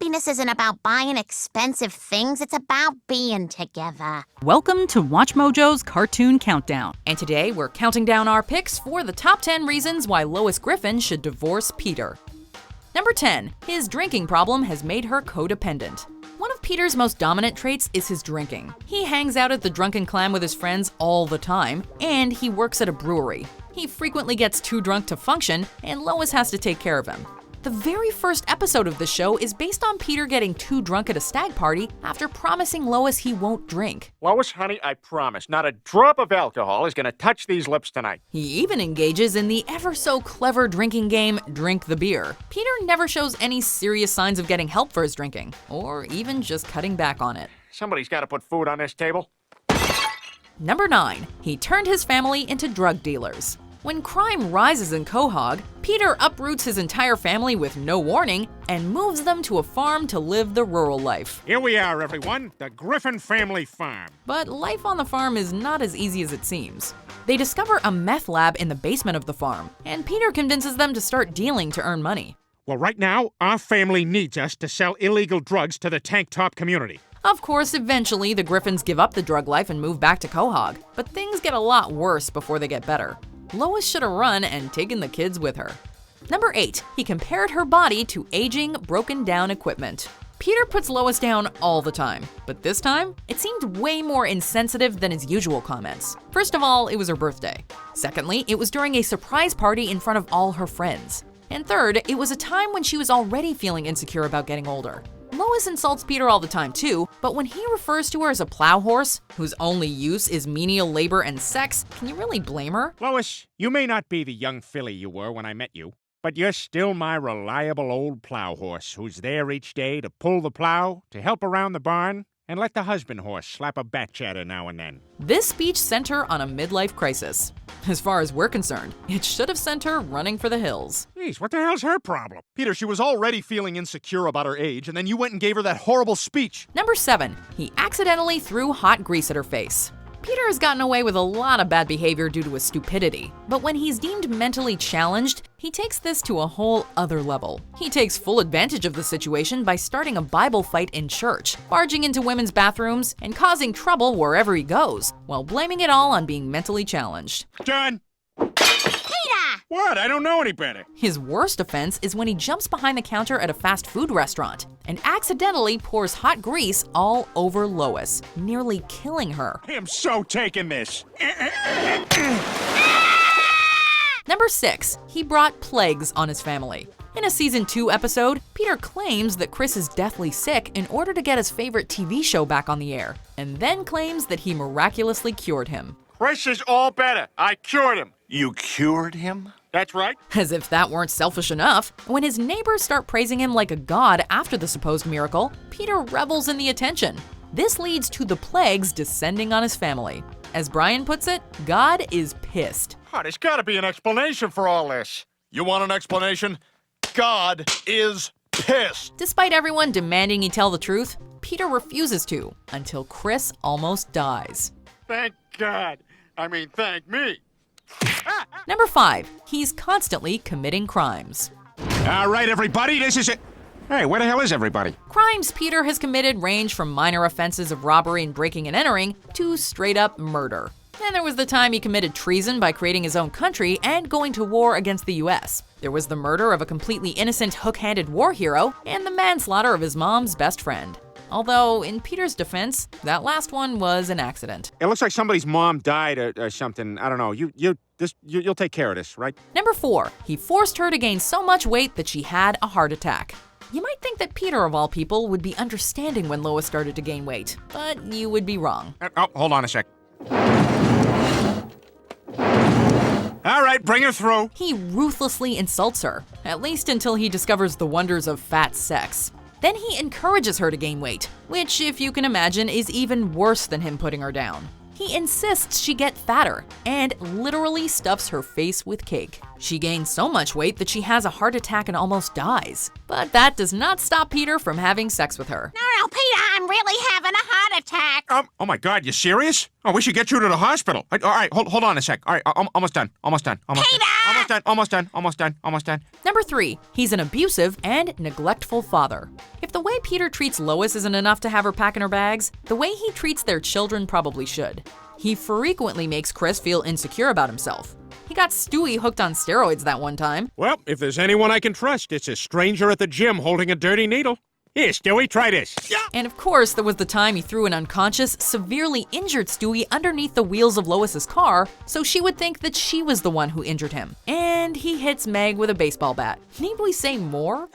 happiness isn't about buying expensive things, it's about being together. Welcome to Watch Mojo's Cartoon Countdown. And today we're counting down our picks for the top 10 reasons why Lois Griffin should divorce Peter. Number 10. His drinking problem has made her codependent. One of Peter's most dominant traits is his drinking. He hangs out at the Drunken Clam with his friends all the time, and he works at a brewery. He frequently gets too drunk to function, and Lois has to take care of him. The very first episode of the show is based on Peter getting too drunk at a stag party after promising Lois he won't drink. Lois, honey, I promise, not a drop of alcohol is gonna touch these lips tonight. He even engages in the ever-so-clever drinking game, Drink the Beer. Peter never shows any serious signs of getting help for his drinking, or even just cutting back on it. Somebody's gotta put food on this table. Number 9. He turned his family into drug dealers. When crime rises in Quahog, Peter uproots his entire family with no warning and moves them to a farm to live the rural life. Here we are, everyone, the Griffin family farm. But life on the farm is not as easy as it seems. They discover a meth lab in the basement of the farm, and Peter convinces them to start dealing to earn money. Well, right now, our family needs us to sell illegal drugs to the tank top community. Of course, eventually the Griffins give up the drug life and move back to Quahog, but things get a lot worse before they get better. Lois should have run and taken the kids with her. Number 8. He compared her body to aging, broken-down equipment. Peter puts Lois down all the time, but this time, it seemed way more insensitive than his usual comments. First of all, it was her birthday. Secondly, it was during a surprise party in front of all her friends. And third, it was a time when she was already feeling insecure about getting older. Lois insults Peter all the time too, but when he refers to her as a plow horse, whose only use is menial labor and sex, can you really blame her? Lois, you may not be the young filly you were when I met you, but you're still my reliable old plow horse who's there each day to pull the plow, to help around the barn, and let the husband horse slap a batch at her now and then. This speech sent her on a midlife crisis. As far as we're concerned, it should have sent her running for the hills. Jeez, what the hell's her problem? Peter, she was already feeling insecure about her age, and then you went and gave her that horrible speech. Number 7. He accidentally threw hot grease at her face. Peter has gotten away with a lot of bad behavior due to his stupidity, but when he's deemed mentally challenged, he takes this to a whole other level. He takes full advantage of the situation by starting a Bible fight in church, barging into women's bathrooms, and causing trouble wherever he goes, while blaming it all on being mentally challenged. John! Peter! What? I don't know any better. His worst offense is when he jumps behind the counter at a fast food restaurant and accidentally pours hot grease all over Lois, nearly killing her. I am so taking this. Number 6. He brought plagues on his family. In a Season 2 episode, Peter claims that Chris is deathly sick in order to get his favorite TV show back on the air, and then claims that he miraculously cured him. Chris is all better. I cured him. You cured him? That's right. As if that weren't selfish enough, when his neighbors start praising him like a god after the supposed miracle, Peter revels in the attention. This leads to the plagues descending on his family. As Brian puts it, God is pissed. Oh, there's gotta be an explanation for all this. You want an explanation? God is pissed. Despite everyone demanding he tell the truth, Peter refuses to, until Chris almost dies. Thank God. I mean, thank me. Number 5. He's constantly committing crimes. All right, everybody, this is it. Hey, where the hell is everybody? Crimes Peter has committed range from minor offenses of robbery and breaking and entering to straight-up murder. Then there was the time he committed treason by creating his own country and going to war against the US. There was the murder of a completely innocent hook-handed war hero and the manslaughter of his mom's best friend. Although, in Peter's defense, that last one was an accident. It looks like somebody's mom died or something. I don't know. You'll take care of this, right? Number 4. He forced her to gain so much weight that she had a heart attack. You might think that Peter, of all people, would be understanding when Lois started to gain weight, but you would be wrong. Oh, hold on a sec. All right, bring her through. He ruthlessly insults her, at least until he discovers the wonders of fat sex. Then he encourages her to gain weight, which, if you can imagine, is even worse than him putting her down. He insists she get fatter and literally stuffs her face with cake. She gains so much weight that she has a heart attack and almost dies. But that does not stop Peter from having sex with her. No, Peter, I'm really having a heart attack. Oh my God, you serious? Oh, we should get you to the hospital. All right, hold on a sec. All right, almost done. Peter! Almost done. Number 3, he's an abusive and neglectful father. If the the way Peter treats Lois isn't enough to have her pack in her bags, the way he treats their children probably should. He frequently makes Chris feel insecure about himself. He got Stewie hooked on steroids that one time. Well, if there's anyone I can trust, it's a stranger at the gym holding a dirty needle. Here, Stewie, try this. And of course, there was the time he threw an unconscious, severely injured Stewie underneath the wheels of Lois's car, so she would think that she was the one who injured him. And he hits Meg with a baseball bat. Need we say more?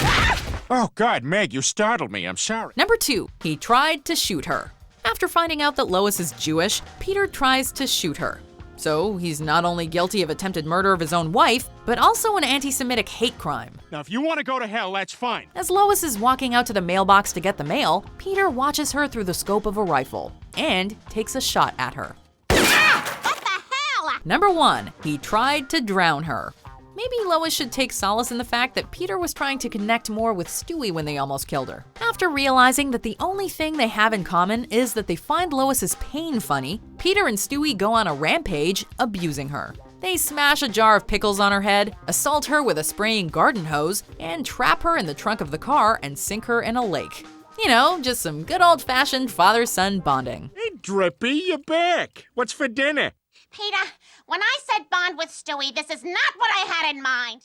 Oh, God, Meg, you startled me. I'm sorry. Number 2, he tried to shoot her. After finding out that Lois is Jewish, Peter tries to shoot her. So he's not only guilty of attempted murder of his own wife, but also an anti-Semitic hate crime. Now, if you want to go to hell, that's fine. As Lois is walking out to the mailbox to get the mail, Peter watches her through the scope of a rifle and takes a shot at her. What the hell? Number 1, he tried to drown her. Maybe Lois should take solace in the fact that Peter was trying to connect more with Stewie when they almost killed her. After realizing that the only thing they have in common is that they find Lois's pain funny, Peter and Stewie go on a rampage, abusing her. They smash a jar of pickles on her head, assault her with a spraying garden hose, and trap her in the trunk of the car and sink her in a lake. You know, just some good old-fashioned father-son bonding. Hey, Drippy, you're back. What's for dinner? Peter, when I said bond with Stewie, this is not what I had in mind.